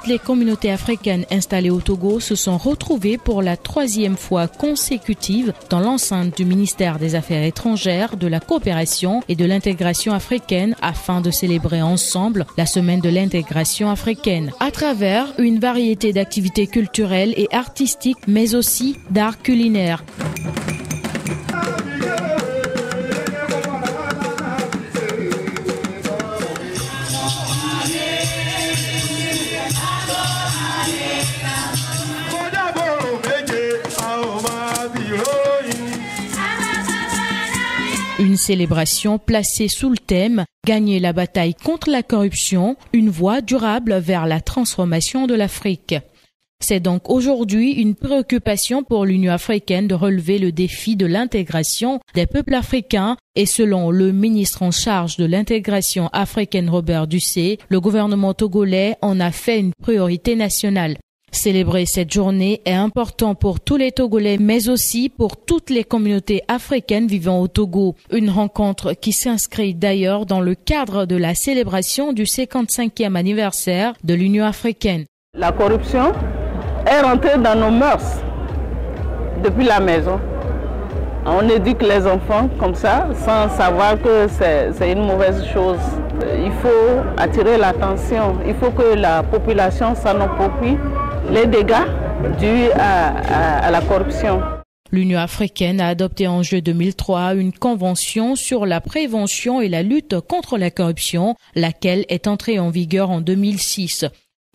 toutes les communautés africaines installées au Togo se sont retrouvées pour la 3e fois consécutive dans l'enceinte du ministère des Affaires étrangères, de la coopération et de l'intégration africaine afin de célébrer ensemble la semaine de l'intégration africaine à travers une variété d'activités culturelles et artistiques mais aussi d'art culinaire. Une célébration placée sous le thème « Gagner la bataille contre la corruption, une voie durable vers la transformation de l'Afrique ». C'est donc aujourd'hui une préoccupation pour l'Union africaine de relever le défi de l'intégration des peuples africains et selon le ministre en charge de l'intégration africaine Robert Dussé, le gouvernement togolais en a fait une priorité nationale. Célébrer cette journée est important pour tous les Togolais, mais aussi pour toutes les communautés africaines vivant au Togo. Une rencontre qui s'inscrit d'ailleurs dans le cadre de la célébration du 55e anniversaire de l'Union africaine. La corruption est rentrée dans nos mœurs depuis la maison. On éduque les enfants comme ça, sans savoir que c'est une mauvaise chose. Il faut attirer l'attention, il faut que la population s'en approprie les dégâts dus à la corruption. L'Union africaine a adopté en juillet 2003 une convention sur la prévention et la lutte contre la corruption, laquelle est entrée en vigueur en 2006.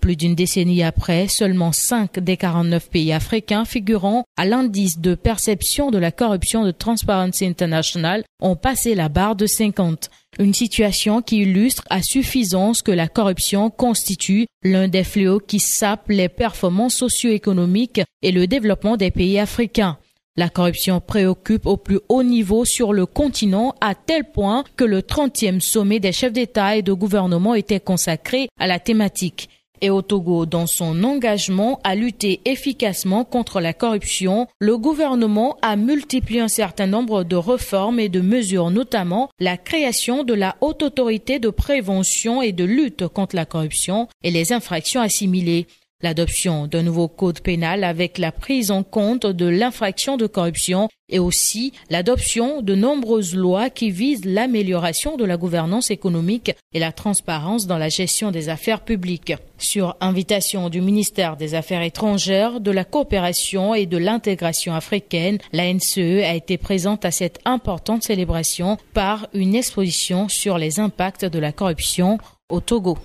Plus d'une décennie après, seulement 5 des 49 pays africains figurant à l'indice de perception de la corruption de Transparency International ont passé la barre de 50. Une situation qui illustre à suffisance que la corruption constitue l'un des fléaux qui sapent les performances socio-économiques et le développement des pays africains. La corruption préoccupe au plus haut niveau sur le continent à tel point que le 30e sommet des chefs d'État et de gouvernement était consacré à la thématique. Et au Togo, dans son engagement à lutter efficacement contre la corruption, le gouvernement a multiplié un certain nombre de réformes et de mesures, notamment la création de la Haute Autorité de prévention et de lutte contre la corruption et les infractions assimilées. L'adoption d'un nouveau code pénal avec la prise en compte de l'infraction de corruption et aussi l'adoption de nombreuses lois qui visent l'amélioration de la gouvernance économique et la transparence dans la gestion des affaires publiques. Sur invitation du ministère des Affaires étrangères, de la coopération et de l'intégration africaine, la NCE a été présente à cette importante célébration par une exposition sur les impacts de la corruption au Togo.